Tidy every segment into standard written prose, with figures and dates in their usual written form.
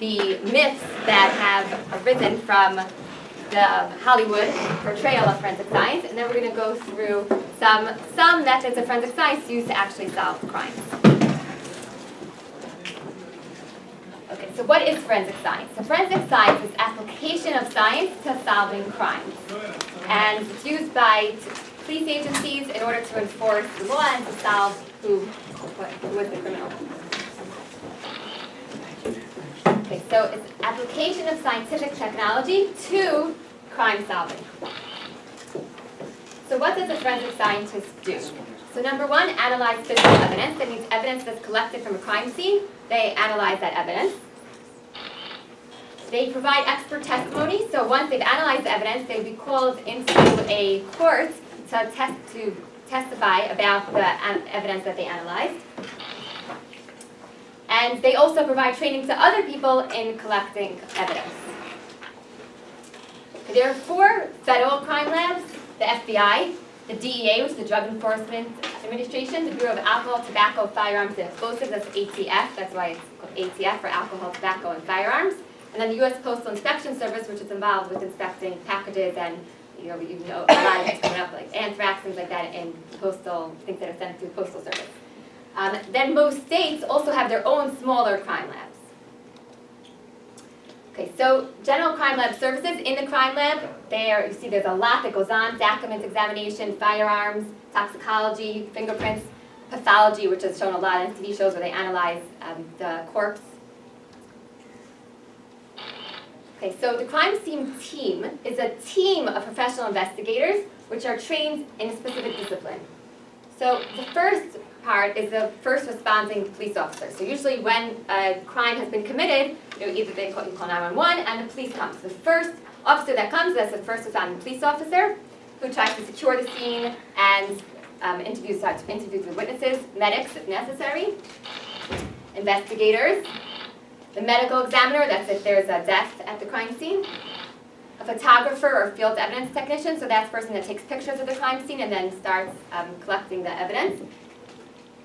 the myths that have arisen from the Hollywood portrayal of forensic science, and then we're going to go through some methods of forensic science used to actually solve crimes. Okay, so what is forensic science? So forensic science is application of science to solving crimes. And it's used by police agencies in order to enforce the law and to solve who was the criminal. Okay, so it's application of scientific technology to crime solving. So what does a forensic scientist do? So number one, analyze physical evidence. That means evidence that's collected from a crime scene. They analyze that evidence. They provide expert testimony. So once they've analyzed the evidence, they'd be called into a court to testify about the evidence that they analyzed. And they also provide training to other people in collecting evidence. There are 4 federal crime labs: the FBI, the DEA, which is the Drug Enforcement Administration, the Bureau of Alcohol, Tobacco, Firearms, and Explosives, that's ATF, that's why it's called ATF for Alcohol, Tobacco, and Firearms, and then the U.S. Postal Inspection Service, which is involved with inspecting packages and, you know, a lot of things coming up, like anthrax, things like that, and postal, things that are sent through the Postal Service. Then most states also have their own smaller crime labs. Okay, so general crime lab services. In the crime lab, you see there's a lot that goes on: documents examination, firearms, toxicology, fingerprints, pathology, which is shown a lot in TV shows where they analyze the corpse. Okay, so the crime scene team is a team of professional investigators which are trained in a specific discipline. So the first part is the first responding police officer. So usually when a crime has been committed, either you call 911 and the police comes. The first officer that comes, that's the first responding police officer, who tries to secure the scene and interviews the witnesses, medics if necessary, investigators, the medical examiner, that's if there's a death at the crime scene, a photographer or field evidence technician, so that's the person that takes pictures of the crime scene and then starts collecting the evidence.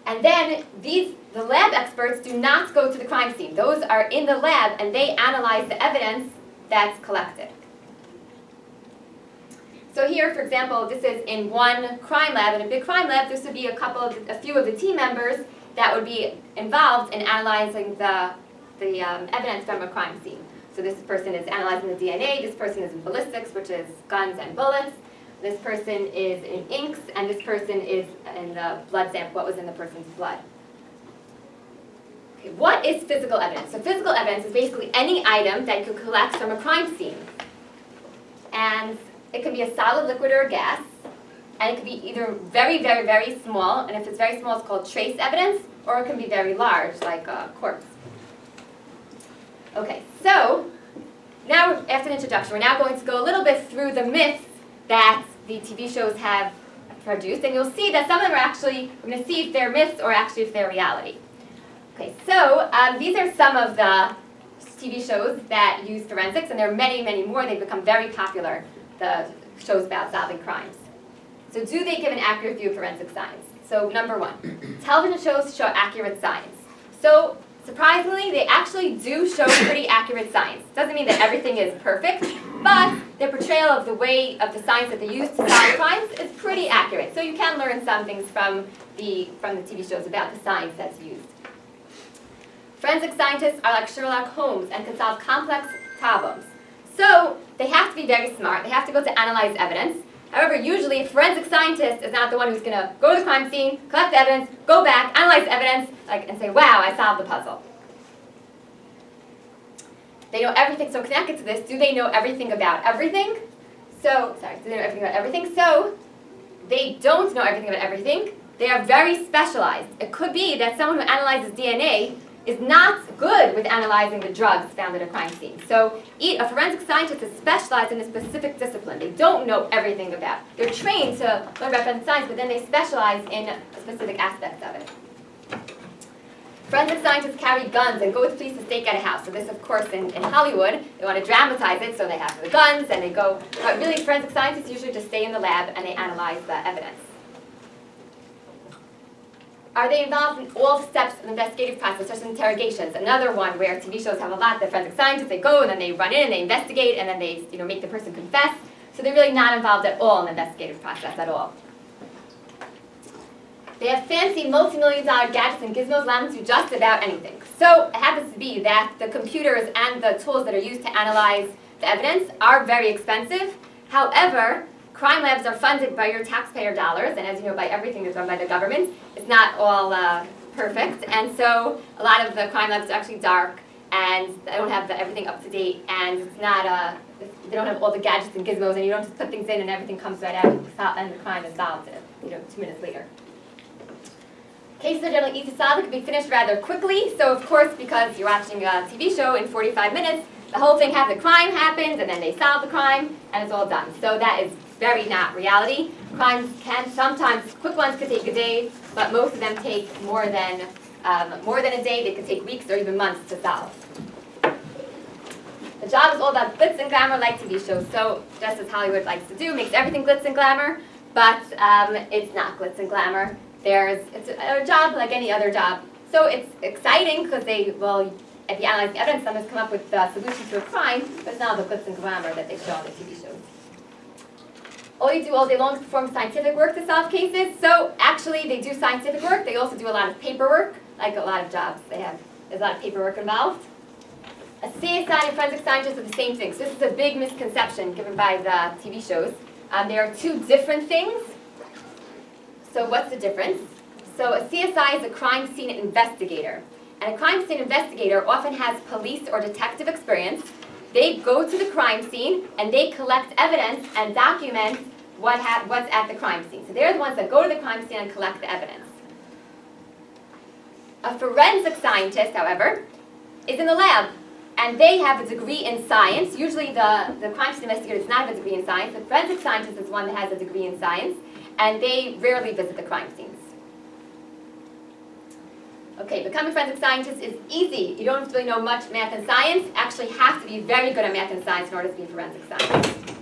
And then the lab experts do not go to the crime scene. Those are in the lab and they analyze the evidence that's collected. So here, for example, this is in one crime lab. In a big crime lab, this would be a few of the team members that would be involved in analyzing the evidence from a crime scene. So this person is analyzing the DNA, this person is in ballistics, which is guns and bullets, this person is in inks, and this person is in the blood sample, what was in the person's blood. Okay, what is physical evidence? So physical evidence is basically any item that you collect from a crime scene. And it can be a solid, liquid, or a gas, and it can be either very, very, very small, and if it's very small, it's called trace evidence, or it can be very large, like a corpse. Okay, so now after the introduction, we're now going to go a little bit through the myths that the TV shows have produced, and you'll see that some of them are actually, we're going to see if they're myths or actually if they're reality. Okay, so these are some of the TV shows that use forensics, and there are many, many more. They've become very popular, the shows about solving crimes. So do they give an accurate view of forensic science? So number one, television shows show accurate science. So surprisingly, they actually do show pretty accurate science. Doesn't mean that everything is perfect, but their portrayal of the way of the science that they use to solve crimes is pretty accurate. So you can learn some things from the TV shows about the science that's used. Forensic scientists are like Sherlock Holmes and can solve complex problems. So they have to be very smart. They have to go to analyze evidence. However, usually a forensic scientist is not the one who's going to go to the crime scene, collect the evidence, go back, analyze the evidence, and say, wow, I solved the puzzle. They know everything. So connected to this, do they know everything about everything? Do they know everything about everything? So they don't know everything about everything. They are very specialized. It could be that someone who analyzes DNA is not good with analyzing the drugs found at a crime scene. So a forensic scientist is specialized in a specific discipline. They don't know everything about. They're trained to learn about forensic science, but then they specialize in specific aspects of it. Forensic scientists carry guns and go with police to stake out a house. So this, of course, in Hollywood, they want to dramatize it, so they have the guns and they go. But really, forensic scientists usually just stay in the lab and they analyze the evidence. Are they involved in all steps of the investigative process, such as interrogations? Another one where TV shows have a lot. The forensic scientists, they go and then they run in and they investigate and then they make the person confess. So they're really not involved at all in the investigative process at all. They have fancy multi-million-dollar gadgets and gizmos allowing them to do just about anything. So it happens to be that the computers and the tools that are used to analyze the evidence are very expensive. However, crime labs are funded by your taxpayer dollars, and as you know, by everything that's run by the government. It's not all perfect, and so a lot of the crime labs are actually dark, and they don't have everything up to date, and it's not they don't have all the gadgets and gizmos, and you don't just put things in and everything comes right out, and the crime is solved 2 minutes later. Cases are generally easy to solve. It can be finished rather quickly. So of course, because you're watching a TV show in 45 minutes, the whole thing the crime happens, and then they solve the crime, and it's all done. So that is very not reality. Crimes can sometimes, quick ones could take a day, but most of them take more than a day. They could take weeks or even months to solve. The job is all about glitz and glamour like TV shows. So just as Hollywood likes to do, makes everything glitz and glamour, but it's not glitz and glamour. It's a job like any other job. So it's exciting because they will, if you analyze the evidence, sometimes come up with solutions to a crime, but it's not the glitz and glamour that they show on the TV shows. All you do all day long is perform scientific work to solve cases. So actually, they do scientific work. They also do a lot of paperwork, like a lot of jobs. There's a lot of paperwork involved. A CSI and forensic scientist are the same thing. So this is a big misconception given by the TV shows. There are two different things. So what's the difference? So a CSI is a crime scene investigator. And a crime scene investigator often has police or detective experience. They go to the crime scene and they collect evidence and document what's at the crime scene. So they're the ones that go to the crime scene and collect the evidence. A forensic scientist, however, is in the lab. And they have a degree in science. Usually the crime scene investigator does not have a degree in science. The forensic scientist is one that has a degree in science. And they rarely visit the crime scenes. Okay, becoming a forensic scientist is easy. You don't have to really know much math and science. You actually have to be very good at math and science in order to be a forensic scientist.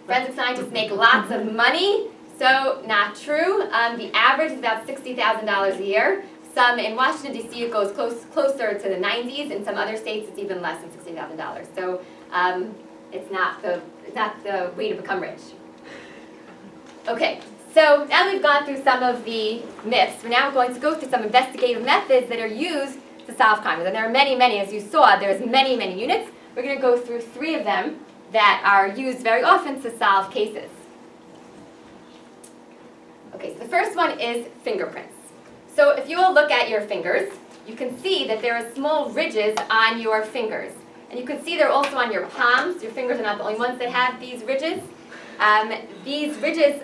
Forensic scientists make lots of money, so not true. The average is about $60,000 a year. Some in Washington, D.C., it goes closer to the 90s. In some other states, it's even less than $60,000. So it's not the way to become rich. Okay, so now we've gone through some of the myths. We're now going to go through some investigative methods that are used to solve crimes. And there are many, many, as you saw, there's many, many units. We're going to go through 3 of them that are used very often to solve cases. Okay, so the first one is fingerprints. So if you will look at your fingers, you can see that there are small ridges on your fingers. And you can see they're also on your palms. Your fingers are not the only ones that have these ridges. These ridges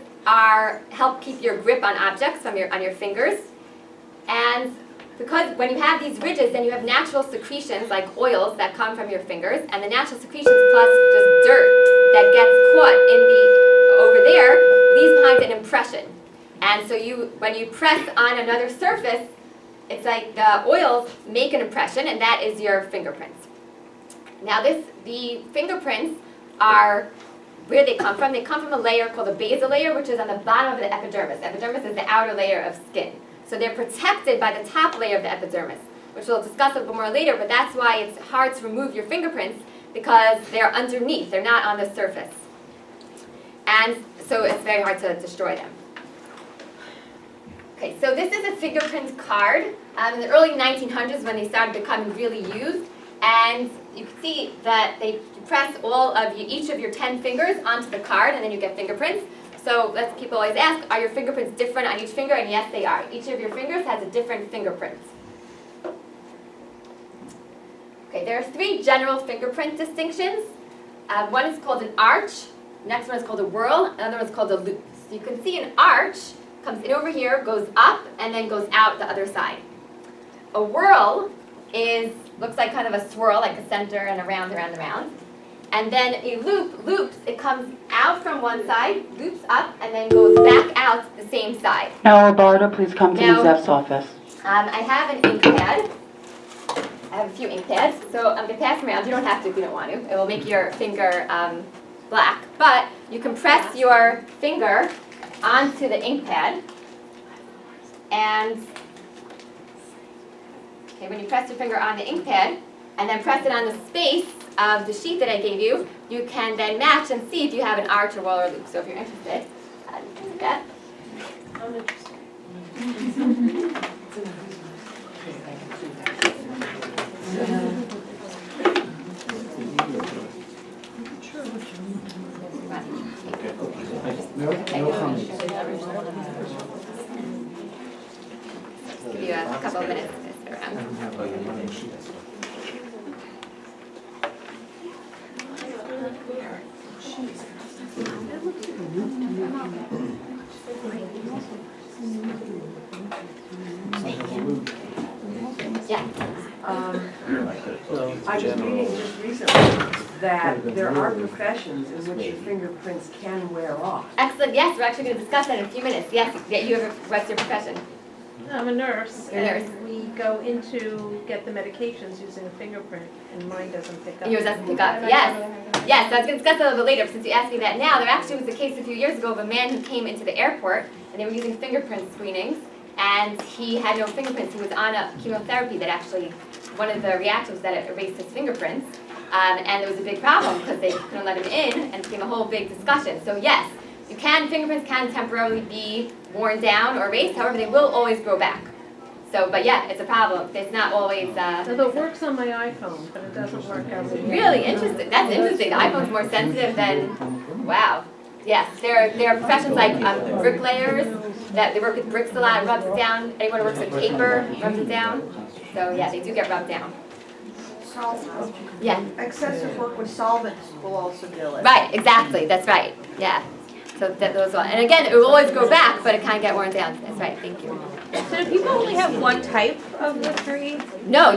help keep your grip on objects on your fingers. And because when you have these ridges, then you have natural secretions like oils that come from your fingers, and the natural secretions plus just dirt that gets caught over there leaves behind an impression. And so when you press on another surface, it's like the oils make an impression, and that is your fingerprints. Now the fingerprints are where they come from. They come from a layer called a basal layer, which is on the bottom of the epidermis. The epidermis is the outer layer of skin. So they're protected by the top layer of the epidermis, which we'll discuss a little more later, but that's why it's hard to remove your fingerprints, because they're underneath. They're not on the surface. And so it's very hard to destroy them. Okay, so this is a fingerprint card in the early 1900s when they started becoming really used. And you can see that you press each of your 10 fingers onto the card, and then you get fingerprints. So people always ask, are your fingerprints different on each finger? And yes, they are. Each of your fingers has a different fingerprint. Okay, there are 3 general fingerprint distinctions. One is called an arch. The next one is called a whorl. Another one is called a loop. So you can see an arch comes in over here, goes up, and then goes out the other side. A whorl looks like kind of a swirl, like a center and around. And then a loop loops, it comes out from one side, loops up, and then goes back out the same side. Now, Roberta, please come to Ms. F's office. I have an ink pad. I have a few ink pads, so I'm going to pass them around. You don't have to if you don't want to. It will make your finger black. But you can press your finger onto the ink pad, And okay, when you press your finger on the ink pad and then press it on the space of the sheet that I gave you, you can then match and see if you have an arch or wall or loop. So if you're interested, you can do that. I'm interested. No comment. Give you a couple of minutes to sit around. Yeah. I was reading just recently that there are professions in which your fingerprints can wear off. Excellent. Yes, we're actually going to discuss that in a few minutes. Yes. Yeah, you have what's your profession? I'm a nurse, You're a nurse. and we go in to get the medications using a fingerprint, and mine doesn't pick up. Yours doesn't pick up. Yes. Yes, I was going to discuss that a little bit later, but since you asked me that now, there actually was a case a few years ago of a man who came into the airport, and they were using fingerprint screenings, and he had no fingerprints. He was on a chemotherapy that actually, one of the reactions was that it erased his fingerprints, and there was a big problem because they couldn't let him in, and it became a whole big discussion. So yes, fingerprints can temporarily be worn down or erased, however, they will always grow back. So, but yeah, it's a problem. It's not always, Although it works on my iPhone, but it doesn't work on the... Really interesting. That's interesting. The iPhone's more sensitive than, wow. Yes, there are professions like bricklayers, that they work with bricks a lot, rubs it down. Anyone who works with paper rubs it down. So yeah, they do get rubbed down. Yeah. Excessive work with solvents will also do it. Right, exactly. That's right. Yeah. So those one. And again, it will always grow back, but it can get worn down. That's right. Thank you. So do people only have one type of the three? No,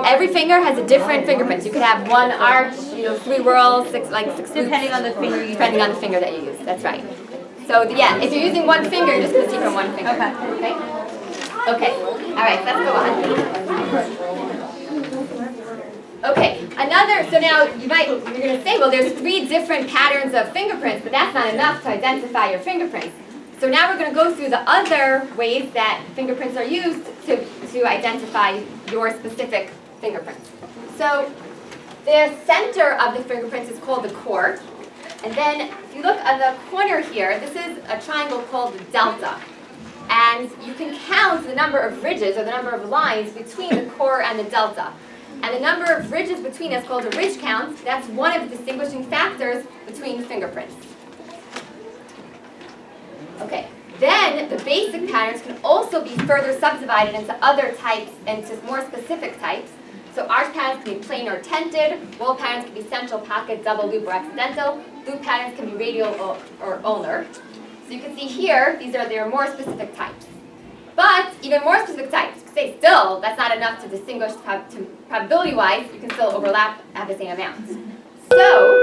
every finger has a different fingerprint. You could have one arch, 3 whorls, 6 Depending on the finger you depending on the finger that you use. That's right. So yeah, if you're using one finger, you're just going to see from one finger. Okay. Okay. All right. Let's go on. Okay. So now you're going to say, well, there's 3 different patterns of fingerprints, but that's not enough to identify your fingerprints. So now we're going to go through the other ways that fingerprints are used to identify your specific fingerprints. So the center of the fingerprints is called the core. And then if you look at the corner here, this is a triangle called the delta. And you can count the number of ridges or the number of lines between the core and the delta. And the number of ridges between is called a ridge count. That's one of the distinguishing factors between fingerprints. Okay, then the basic patterns can also be further subdivided into other types, into more specific types. So arch patterns can be plain or tented, wall patterns can be central, pocket, double loop, or accidental. Loop patterns can be radial or ulnar. So you can see here, there are more specific types. But even more specific types, say still, that's not enough to distinguish probability-wise, you can still overlap at the same amount. So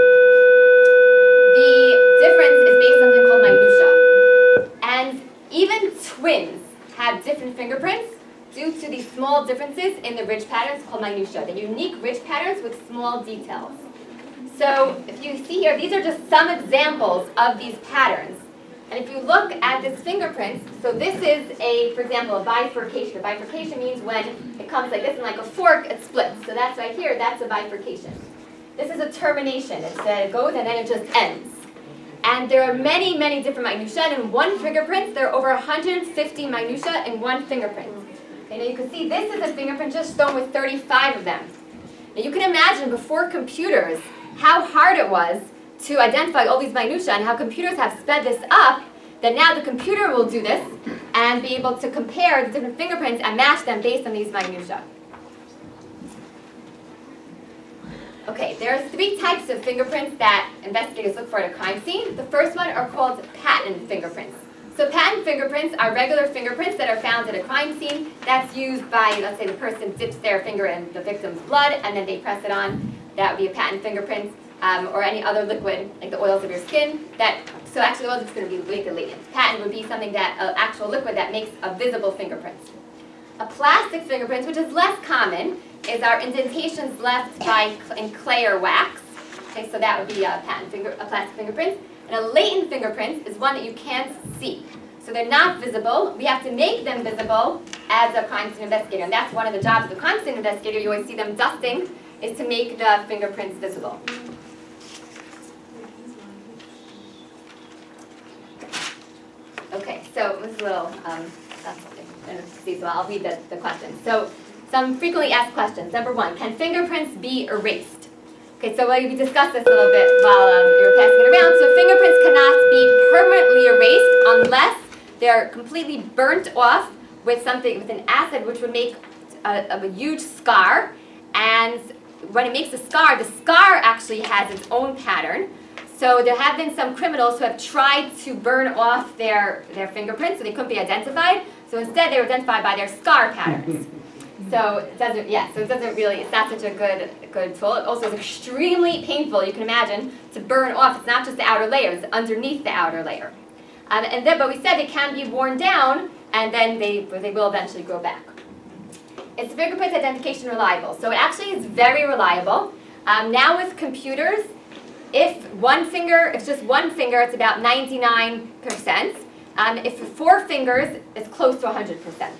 the difference is based on something called minutia. And even twins have different fingerprints due to these small differences in the ridge patterns called minutia. The unique ridge patterns with small details. So if you see here, these are just some examples of these patterns. And if you look at this fingerprint, so this is for example, a bifurcation. A bifurcation means when it comes like this and like a fork, it splits. So that's right here, that's a bifurcation. This is a termination. It goes and then it just ends. And there are many, many different minutia. And in one fingerprint, there are over 150 minutia in one fingerprint. Okay, now you can see this is a fingerprint just shown with 35 of them. Now you can imagine before computers how hard it was to identify all these minutia and how computers have sped this up, that now the computer will do this and be able to compare the different fingerprints and match them based on these minutia. Okay, there are 3 types of fingerprints that investigators look for at a crime scene. The first one are called patent fingerprints. So patent fingerprints are regular fingerprints that are found at a crime scene. That's used by, let's say the person dips their finger in the victim's blood and then they press it on. That would be a patent fingerprint. Or any other liquid, like the oils of your skin. So actually the oils is going to be latent. Patent would be something that, an actual liquid that makes a visible fingerprint. A plastic fingerprint, which is less common, is our indentations left in clay or wax. Okay, so that would be a plastic fingerprint. And a latent fingerprint is one that you can't see. So they're not visible. We have to make them visible as a crime scene investigator. And that's one of the jobs of the crime scene investigator. You always see them dusting, is to make the fingerprints visible. Okay, so this is a little, that's see, so I'll read the questions. So some frequently asked questions. Number 1, can fingerprints be erased? Okay, so we discussed this a little bit while you were passing it around. So fingerprints cannot be permanently erased unless they're completely burnt off with something, with an acid, which would make a huge scar. And when it makes a scar, the scar actually has its own pattern. So there have been some criminals who have tried to burn off their fingerprints so they couldn't be identified. So instead they were identified by their scar patterns. So it doesn't, so it doesn't really, it's not such a good tool. It also is extremely painful, you can imagine, to burn off. It's not just the outer layer, it's underneath the outer layer. But we said they can be worn down, and then they will eventually grow back. Is fingerprint identification reliable? So it actually is very reliable. Now with computers, if just one finger, it's about 99%. If 4 fingers, it's close to 100%.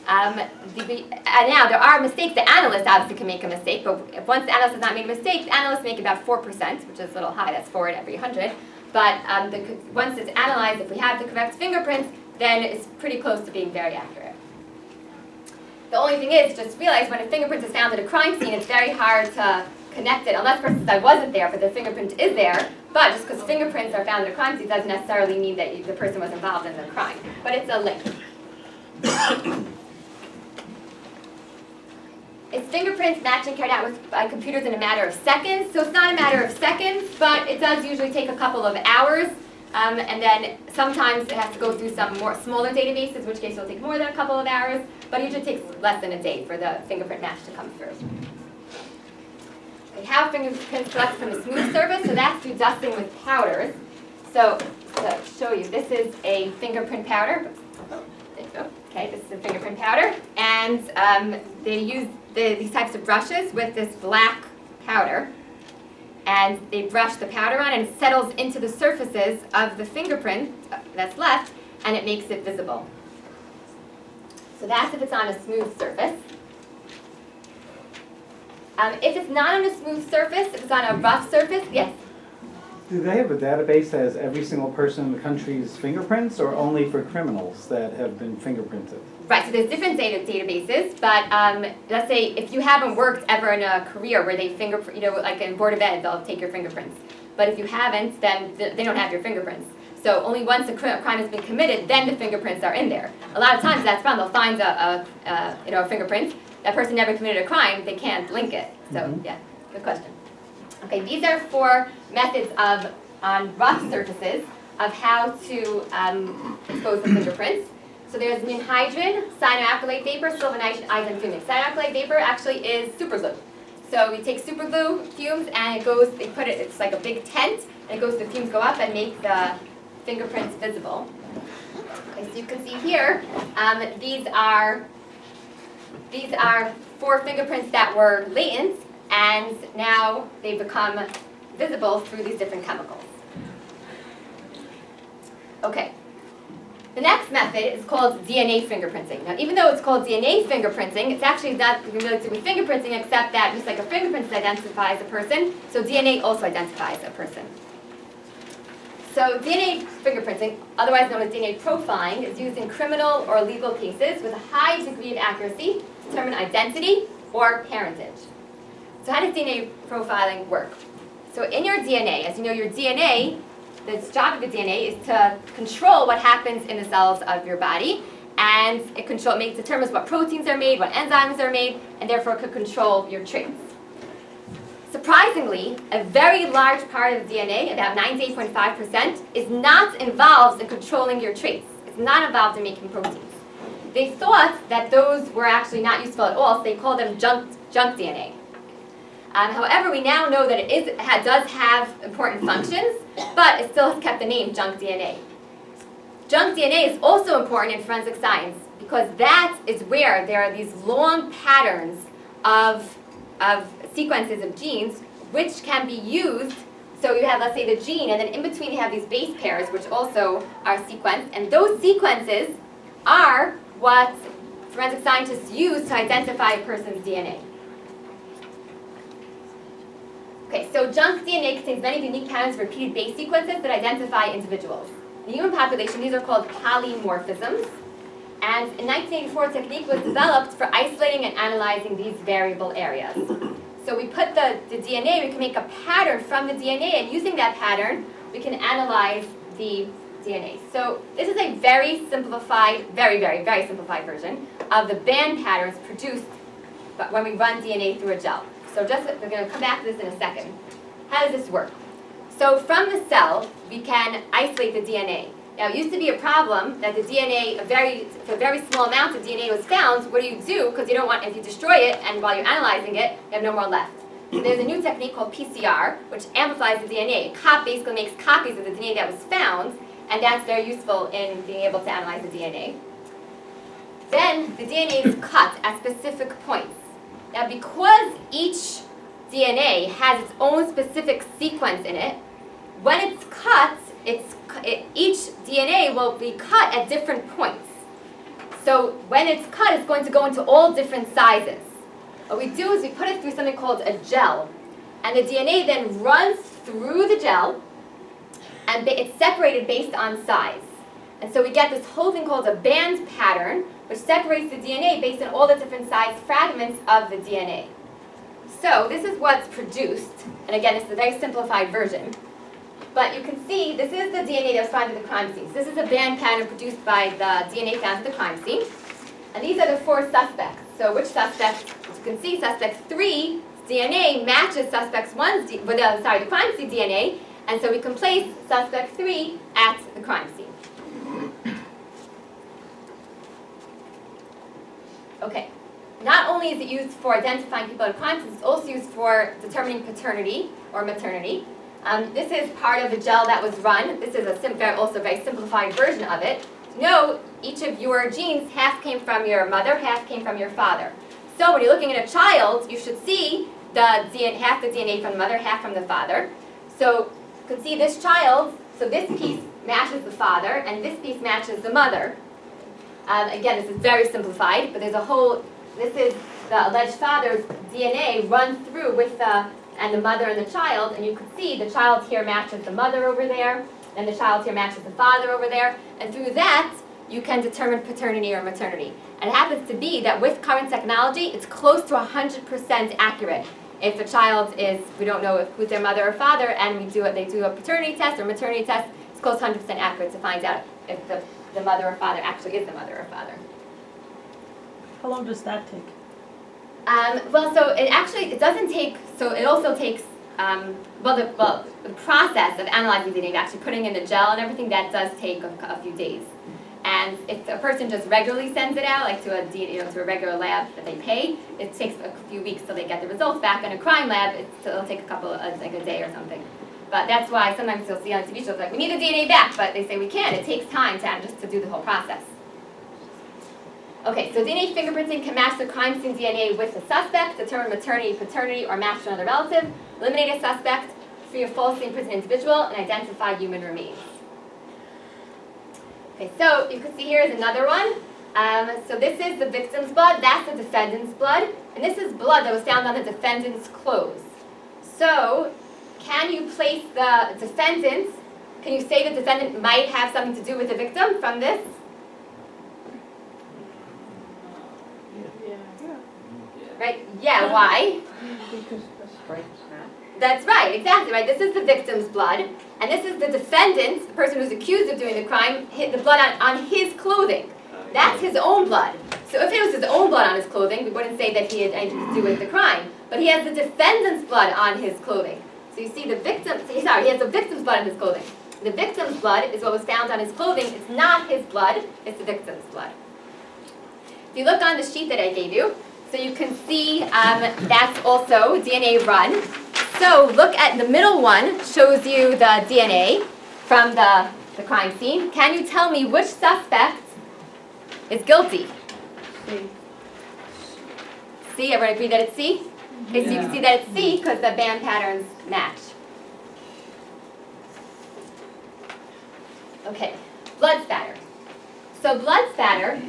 Now, there are mistakes. The analyst obviously can make a mistake, but if once the analyst has not made a mistake, the analysts make about 4%, which is a little high. That's 4 in every 100. But once it's analyzed, if we have the correct fingerprints, then it's pretty close to being very accurate. The only thing is, just realize when a fingerprint is found at a crime scene, it's very hard to connect it, unless, for instance, I wasn't there, but the fingerprint is there. But just because fingerprints are found at a crime scene doesn't necessarily mean that the person was involved in the crime. But it's a link. Is fingerprints matching carried out by computers in a matter of seconds? So it's not a matter of seconds, but it does usually take a couple of hours. And then sometimes it has to go through some more smaller databases, in which case it'll take more than a couple of hours. But it usually takes less than a day for the fingerprint match to come through. Okay, how fingerprints collect from a smooth surface? So that's through dusting with powders. So to show you, this is a fingerprint powder. There you go. Okay, this is a fingerprint powder. And they use these types of brushes with this black powder. And they brush the powder on, and it settles into the surfaces of the fingerprint that's left, and it makes it visible. So that's if it's on a smooth surface. If it's not on a smooth surface, if it's on a rough surface, yes? Do they have a database that has every single person in the country's fingerprints, or only for criminals that have been fingerprinted? Right, so there's different databases, but let's say if you haven't worked ever in a career where they fingerprint, like in Board of Ed, they'll take your fingerprints. But if you haven't, then they don't have your fingerprints. So only once a crime has been committed, then the fingerprints are in there. A lot of times that's found, they'll find a fingerprint. That person never committed a crime, they can't link it. So yeah, good question. Okay, these are 4 methods on rough surfaces of how to expose the fingerprints. So there's anhydrine, cyanoacrylate vapor, silvanite fumic. Cyanoacrylate vapor actually is superglue. So we take superglue fumes and it's like a big tent, and the fumes go up and make the fingerprints visible. Okay, so you can see here, these are 4 fingerprints that were latent, and now they become visible through these different chemicals. Okay. The next method is called DNA fingerprinting. Now, even though it's called DNA fingerprinting, it's actually not related to fingerprinting, except that just like a fingerprint identifies a person, so DNA also identifies a person. So DNA fingerprinting, otherwise known as DNA profiling, is used in criminal or legal cases with a high degree of accuracy to determine identity or parentage. So how does DNA profiling work? So in your DNA, as you know, your DNA, the job of the DNA is to control what happens in the cells of your body, and it determines what proteins are made, what enzymes are made, and therefore could control your traits. Surprisingly, a very large part of the DNA, about 98.5%, is not involved in controlling your traits. It's not involved in making proteins. They thought that those were actually not useful at all, so they called them junk DNA. However, we now know that it does have important functions, but it still has kept the name junk DNA. Junk DNA is also important in forensic science because that is where there are these long patterns of sequences of genes which can be used So you have, let's say, the gene, and then in between you have these base pairs, which also are sequenced, and those sequences are what forensic scientists use to identify a person's DNA. Okay, so junk DNA contains many unique patterns of repeated base sequences that identify individuals. In the human population, these are called polymorphisms. And in 1984, a technique was developed for isolating and analyzing these variable areas. So we put the DNA, we can make a pattern from the DNA, and using that pattern, we can analyze the DNA. So this is a very simplified, very, very, very simplified version of the band patterns produced when we run DNA through a gel. So we're going to come back to this in a second. How does this work? So from the cell, we can isolate the DNA. Now, it used to be a problem that the DNA, if a very small amount of DNA was found, what do? Because you don't want, if you destroy it, and while you're analyzing it, you have no more left. So there's a new technique called PCR, which amplifies the DNA. It basically makes copies of the DNA that was found, and that's very useful in being able to analyze the DNA. Then, the DNA is cut at specific points. Now, because each DNA has its own specific sequence in it, when it's cut, each DNA will be cut at different points. So when it's cut, it's going to go into all different sizes. What we do is we put it through something called a gel, and the DNA then runs through the gel, and it's separated based on size. And so we get this whole thing called a band pattern, which separates the DNA based on all the different size fragments of the DNA. So this is what's produced, and again, it's a very simplified version. But you can see this is the DNA that was found at the crime scene. So this is a band pattern produced by the DNA found at the crime scene. And these are the 4 suspects. So which suspect, as you can see, suspect 3's DNA matches suspect 1's, the crime scene DNA. And so we can place suspect 3 at the crime scene. Okay. Not only is it used for identifying people at crime scenes, it's also used for determining paternity or maternity. This is part of the gel that was run. This is also a very simplified version of it. To know, each of your genes, half came from your mother, half came from your father. So when you're looking at a child, you should see half the DNA from the mother, half from the father. So you can see this child, so this piece matches the father, and this piece matches the mother. Again, this is very simplified, but this is the alleged father's DNA run through with the mother and the child, and you can see the child here matches the mother over there, and the child here matches the father over there, and through that, you can determine paternity or maternity. And it happens to be that with current technology, it's close to 100% accurate. If a child we don't know who's their mother or father, and they do a paternity test or maternity test, it's close to 100% accurate to find out if the mother or father actually is the mother or father. How long does that take? It doesn't take, so it also takes, the process of analyzing the DNA, actually putting in the gel and everything, that does take a few days. And if a person just regularly sends it out, like to a regular lab that they pay, it takes a few weeks till they get the results back. In a crime lab, it'll take a day or something. But that's why sometimes you'll see on TV shows, like, we need the DNA back, but they say we can't. It takes time to do the whole process. Okay, so DNA fingerprinting can match the crime scene DNA with the suspect, determine maternity, paternity, or match to another relative, eliminate a suspect, free a falsely imprisoned individual, and identify human remains. Okay, so you can see here is another one. So this is the victim's blood, that's the defendant's blood, and this is blood that was found on the defendant's clothes. So, can you place the defendant, can you say the defendant might have something to do with the victim from this? Right? Yeah, why? Because the stripes match. That's right, exactly right. This is the victim's blood, and this is the defendant, the person who's accused of doing the crime, the blood on his clothing. That's his own blood. So if it was his own blood on his clothing, we wouldn't say that he had anything to do with the crime. But he has the defendant's blood on his clothing. So you see he has the victim's blood on his clothing. The victim's blood is what was found on his clothing. It's not his blood, it's the victim's blood. If you look on the sheet that I gave you, so you can see that's also DNA run. So look at the middle one, shows you the DNA from the crime scene. Can you tell me which suspect is guilty? C, everyone agree that it's C? Okay, so you can see that it's C because the band patterns match. Okay, blood spatter. So blood spatter,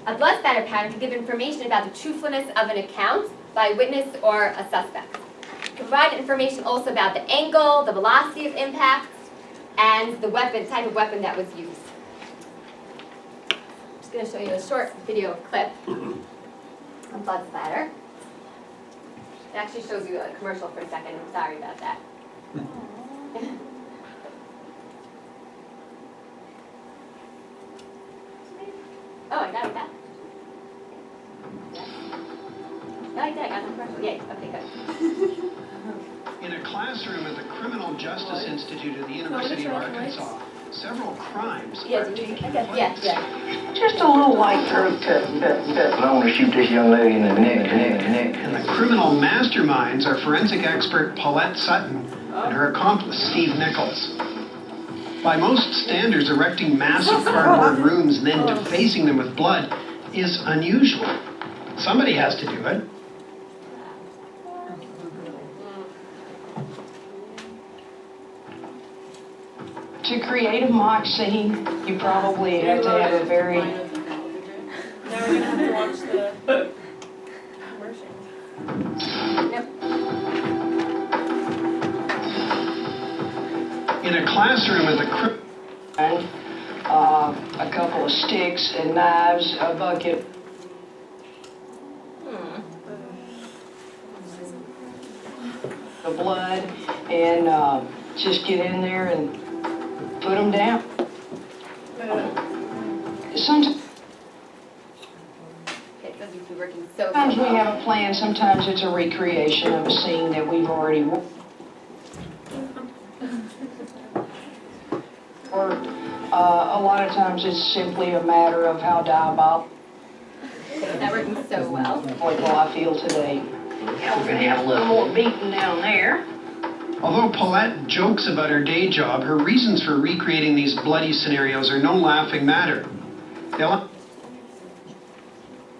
a blood spatter pattern can give information about the truthfulness of an account by a witness or a suspect. It can provide information also about the angle, the velocity of impact, and the weapon, type of weapon that was used. I'm just going to show you a short video clip on blood splatter. It actually shows you a commercial for a second. I'm sorry about that. Oh, I got it back. No, I did. I got the commercial. Yay. Okay, good. In a classroom at the Criminal Justice Institute of the University of Arkansas, several crimes Yeah, are do you taking think? place. Yeah. Just a little white curve cut. I want to shoot this young lady in the neck. And the criminal masterminds are forensic expert Paulette Sutton and her accomplice Steve Nichols. By most standards, erecting massive cardboard rooms and then defacing them with blood is unusual. Somebody has to do it. To create a mock scene, you probably have to have a very... Now we're gonna have to watch the commercial. In a classroom at the a couple of sticks and knives, a bucket. The blood, and just get in there and put them down. Sometimes It doesn't be working so we well. have a plan, sometimes it's a recreation of a scene that we've already or a lot of times it's simply a matter of how diabolical It's not working so well. I feel today. Yeah, we're gonna have a little more beating down there. Although Paulette jokes about her day job, her reasons for recreating these bloody scenarios are no laughing matter. They'll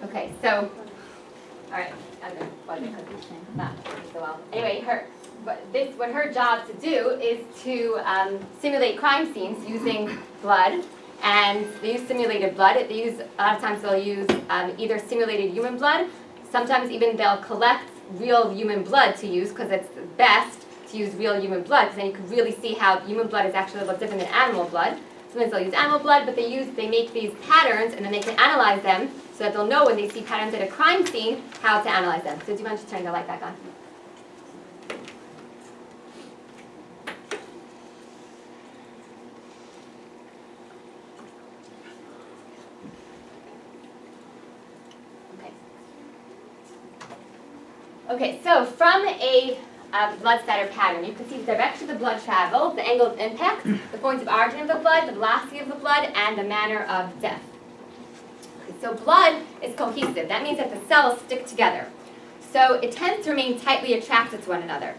Okay, so, all right, I'm gonna plug it because it's not working so well. Anyway, what her job to do is to simulate crime scenes using blood, and they use simulated blood. A lot of times they'll use either simulated human blood. Sometimes even they'll collect real human blood to use because it's best to use real human blood because then you can really see how human blood is actually a little different than animal blood. Sometimes they'll use animal blood, but they make these patterns and then they can analyze them so that they'll know when they see patterns at a crime scene how to analyze them. So do you mind just turning the light back on? Okay, so from a blood spatter pattern, you can see the direction of the blood travel, the angle of impact, the point of origin of the blood, the velocity of the blood, and the manner of death. So blood is cohesive. That means that the cells stick together. So it tends to remain tightly attracted to one another.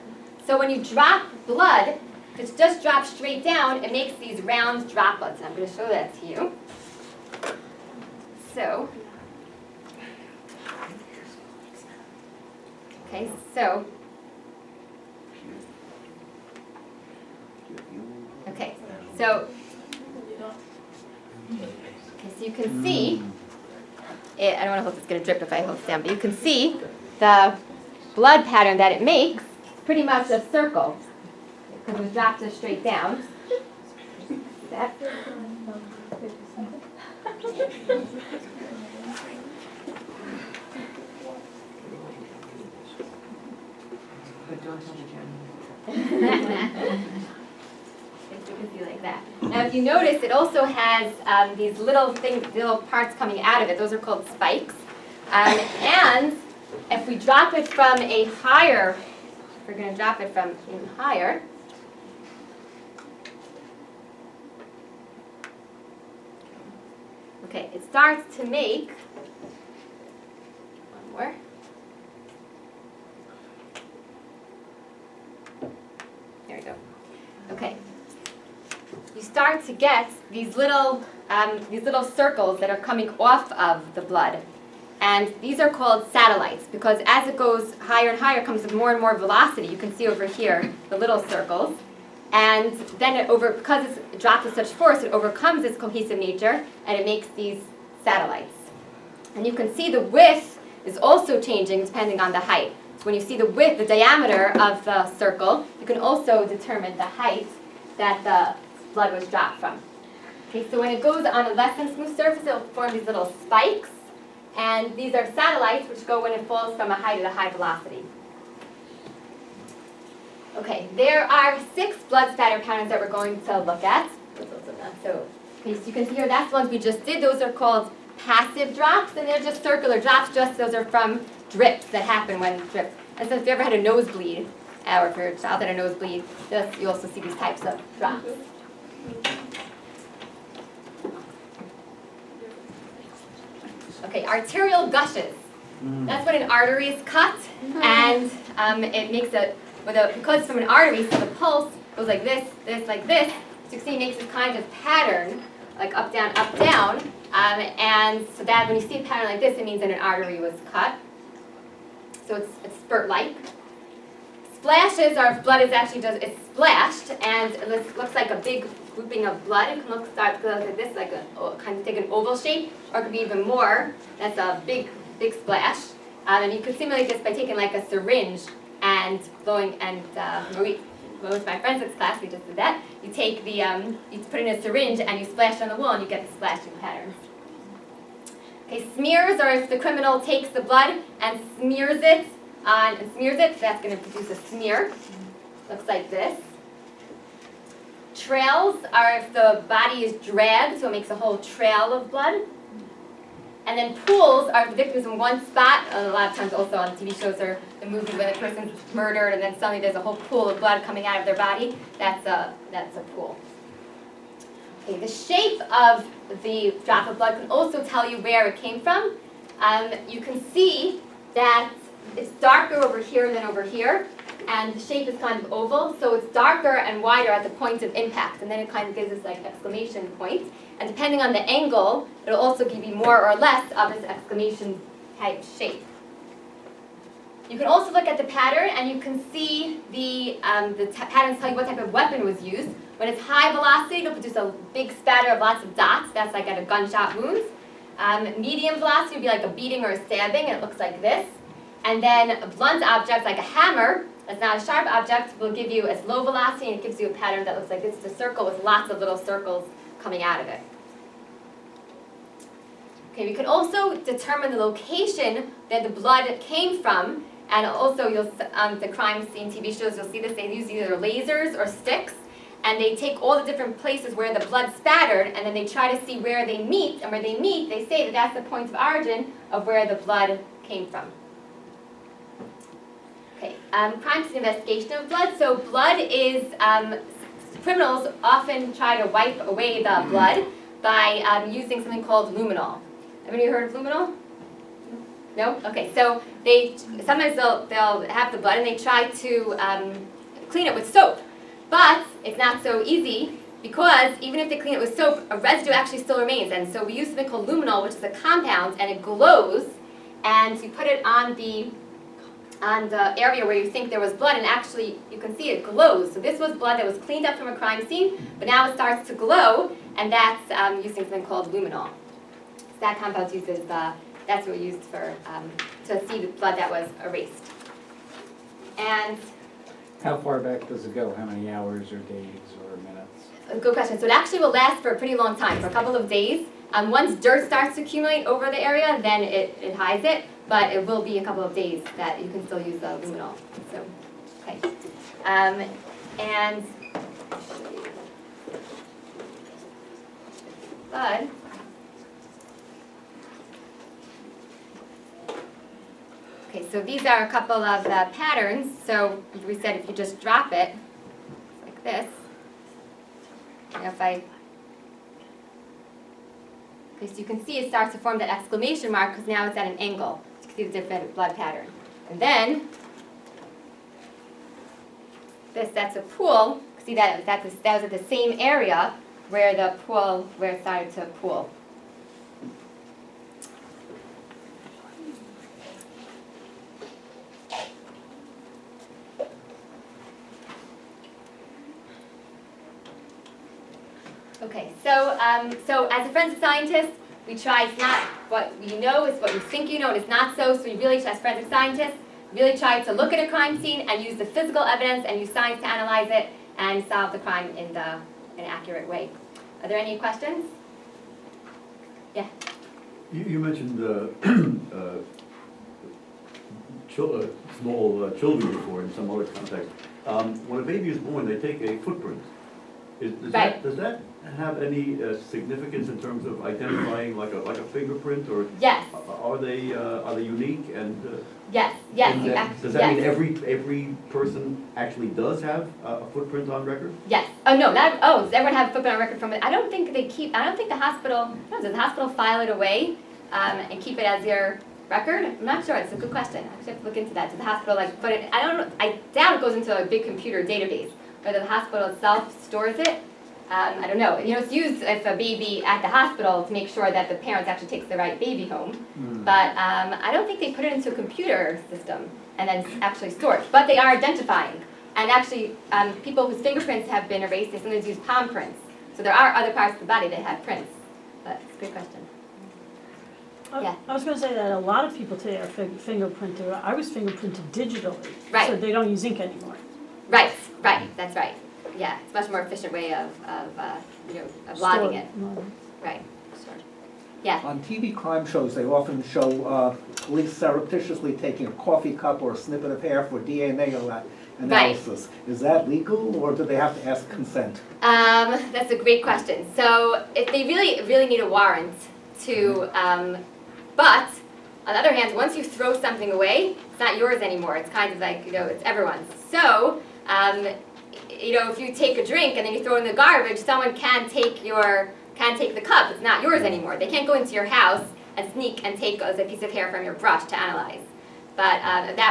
So when you drop blood, if it just drops straight down, it makes these round droplets. And I'm going to show that to you. So, okay, so you can see, I don't want to hope it's going to drip if I hold it down, but you can see the blood pattern that it makes, pretty much a circle, because it was dropped just straight down. That. But don't tell the general. You can see like that. Now, if you notice, it also has these little parts coming out of it. Those are called spikes. And if we drop it from a higher, if we're going to drop it from even higher, okay, it starts to make one more. There we go. Okay. You start to get these little circles that are coming off of the blood. And these are called satellites because as it goes higher and higher, it comes with more and more velocity. You can see over here the little circles. And then because it's dropped with such force, it overcomes its cohesive nature, and it makes these satellites. And you can see the width is also changing depending on the height. So when you see the width, the diameter of the circle, you can also determine the height that the blood was dropped from. Okay, so when it goes on a less than smooth surface, it'll form these little spikes. And these are satellites which go when it falls from a height at a high velocity. Okay, there are 6 blood spatter patterns that we're going to look at. So, okay, so you can see here, that's the ones we just did. Those are called passive drops, and they're just circular drops. Just those are from drips that happen when drips. And so if you ever had a nosebleed, or if your child had a nosebleed, you also see these types of drops. Okay, arterial gushes. That's when an artery is cut, and it makes because from an artery, so the pulse goes like this, like this. So you can see it makes this kind of pattern, like up, down, and so that when you see a pattern like this, it means that an artery was cut. So it's spurt-like. Splashes are if blood is actually it's splashed, and it looks like a big grouping of blood. It can start like this, like kind of take an oval shape, or it could be even more. That's a big splash. And you could simulate this by taking like a syringe and blowing, and with my forensics class, we just did that. You take the, you put it in a syringe and you splash it on the wall and you get the splashing patterns. Okay, smears are if the criminal takes the blood and smears it, that's going to produce a smear. Looks like this. Trails are if the body is dragged, so it makes a whole trail of blood. And then pools are if the victim's in one spot. A lot of times also on TV shows or the movie when a person's murdered and then suddenly there's a whole pool of blood coming out of their body. That's a pool. Okay, the shape of the drop of blood can also tell you where it came from. You can see that it's darker over here than over here, and the shape is kind of oval, so it's darker and wider at the point of impact, and then it kind of gives this like exclamation point. And depending on the angle, it'll also give you more or less of this exclamation type shape. You can also look at the pattern, and you can see the patterns tell you what type of weapon was used. When it's high velocity, it'll produce a big spatter of lots of dots. That's like at a gunshot wound. Medium velocity would be like a beating or a stabbing, and it looks like this. And then a blunt object, like a hammer, that's not a sharp object, will give you as low velocity, and it gives you a pattern that looks like this. It's a circle with lots of little circles coming out of it. Okay, we can also determine the location that the blood came from, and also you'll on the crime scene TV shows, you'll see this. They use either lasers or sticks, and they take all the different places where the blood spattered, and then they try to see where they meet, and where they meet, they say that that's the point of origin of where the blood came from. Okay, crime scene investigation of blood. So blood is, criminals often try to wipe away the blood by using something called luminol. Have you heard of luminol? No? Okay, so sometimes they'll have the blood and they try to clean it with soap. But it's not so easy because even if they clean it with soap, a residue actually still remains. And so we use something called luminol, which is a compound, and it glows, and you put it on the area where you think there was blood, and actually you can see it glows. So this was blood that was cleaned up from a crime scene, but now it starts to glow, and that's using something called luminol. So that compound uses that's what we used for to see the blood that was erased. And How far back does it go? How many hours or days or minutes? a good question. So it actually will last for a pretty long time, for a couple of days. Once dirt starts to accumulate over the area, then it hides it. But it will be a couple of days that you can still use the luminol. So, okay. And blood. Okay, so these are a couple of patterns. So we said if you just drop it like this, and if I okay, so you can see it starts to form that exclamation mark because now it's at an angle. See the different blood pattern. And then, that's a pool. See that was at the same area where it started to pool. Okay, so as a forensic scientist, we try, it's not what you know, it's what you think you know, and it's not so. So we really, as forensic scientists, really try to look at a crime scene and use the physical evidence and use science to analyze it and solve the crime in an accurate way. Are there any questions? Yeah. You mentioned small children before in some other context. When a baby is born, they take a footprint. Does that have any significance in terms of identifying like a fingerprint, or Yes. are they unique and? Yes. Does that mean every person actually does have a footprint on record? Yes. Oh no. Does everyone have a footprint on record from it? I don't think the hospital. No, does the hospital file it away and keep it as your record? I'm not sure. It's a good question. I actually have to look into that. Does the hospital put it? I don't know. I doubt it goes into a big computer database. Whether the hospital itself stores it, I don't know. It's used if a baby at the hospital to make sure that the parents actually takes the right baby home. But I don't think they put it into a computer system and then actually store it. But they are identifying. And actually, people whose fingerprints have been erased, they sometimes use palm prints. So there are other parts of the body that have prints. But it's a good question. Yeah. I was going to say that a lot of people today are fingerprinted. I was fingerprinted digitally, Right. so they don't use ink anymore. Right, that's right. Yeah, it's a much more efficient way of logging it. Right, sure. Yeah. On TV crime shows, they often show police surreptitiously taking a coffee cup or a snippet of hair for DNA analysis. Is that legal, or do they have to ask consent? That's a great question. So if they really need a warrant to, but on the other hand, once you throw something away, it's not yours anymore. It's kind of like, it's everyone's. So, if you take a drink and then you throw it in the garbage, someone can take the cup. It's not yours anymore. They can't go into your house and sneak and take a piece of hair from your brush to analyze. But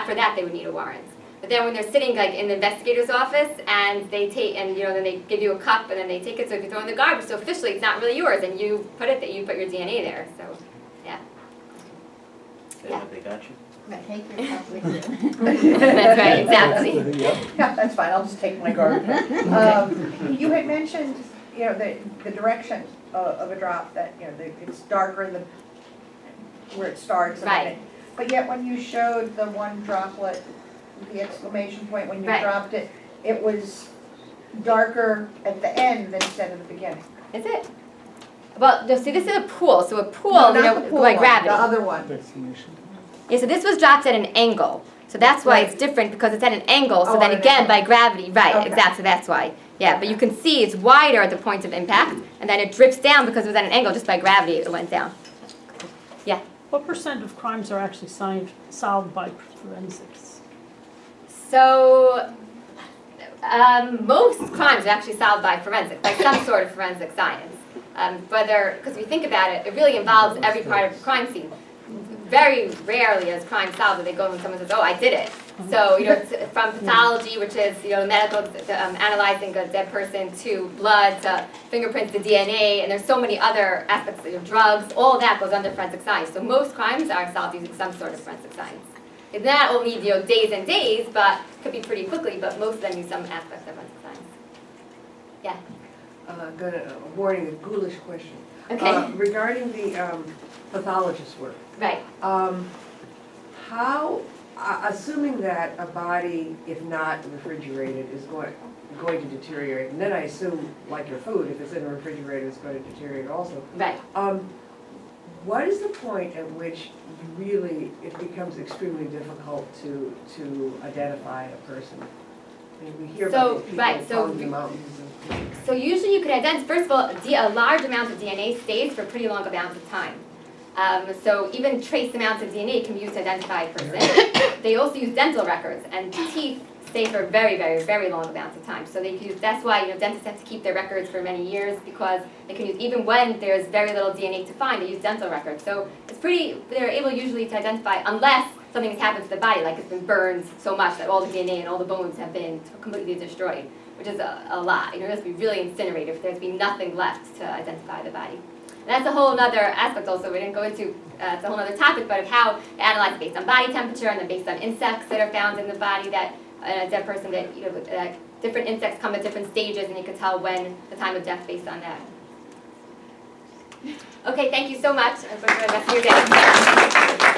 for that they would need a warrant. But then when they're sitting like in the investigator's office and they take then they give you a cup and then they take it. So if you throw it in the garbage, so officially it's not really yours, and you put your DNA there. So, yeah. Yeah. They got you. Take your cup with you. That's right, exactly. Yeah, that's fine, I'll just take my garbage. You had mentioned, the direction of a drop, that, it's darker in where it starts. Right. But yet when you showed the one droplet, the exclamation point, when you Right. dropped it, it was darker at the end instead of the beginning. Is it? Well, no, see, this is a pool. So a pool, No, not the pool by one, gravity. the other one. Yeah, so this was dropped at an angle. So that's why it's different, because it's at an angle. So Oh, then at an again, angle. by gravity, right, Okay. exactly, that's why. Yeah, but you can see it's wider at the point of impact, and then it drips down because it was at an angle, just by gravity it went down. Yeah. What % of crimes are actually solved by forensics? So most crimes are actually solved by forensics, by some sort of forensic science. Because if you think about it, it really involves every part of the crime scene. Very rarely is crime solved that they go and someone says, "Oh, I did it." So it's from pathology, which is medical, analyzing a dead person, to blood, to fingerprints, to DNA, and there's so many other aspects of drugs. All of that goes under forensic science. So most crimes are solved using some sort of forensic science. It's not only days and days, but could be pretty quickly. But most of them use some aspect of forensic science. Yeah. Avoiding a ghoulish question. Okay. Regarding the pathologist's work. Right. Assuming that a body, if not refrigerated, is going to deteriorate, and then I assume, like your food, if it's in a refrigerator, it's going to deteriorate also. Right. What is the point at which it becomes extremely difficult to identify a person? I mean, we hear about these people falling in the mountains. So usually you can identify, first of all, a large amount of DNA stays for pretty long amounts of time. So even trace amounts of DNA can be used to identify a person. They also use dental records, and teeth stay for very, very, very long amounts of time. So that's why dentists have to keep their records for many years, because they can use, even when there's very little DNA to find, they use dental records. So they're able usually to identify, unless something has happened to the body, like it's been burned so much that all the DNA and all the bones have been completely destroyed, which is a lot. It has to be really incinerated if there's been nothing left to identify the body. And that's a whole other aspect also. We didn't go into, it's a whole other topic, but of how to analyze based on body temperature and then based on insects that are found in the body, that a dead person, that different insects come at different stages, and you can tell when the time of death based on that. Okay, thank you so much. I hope you enjoy the rest of your day.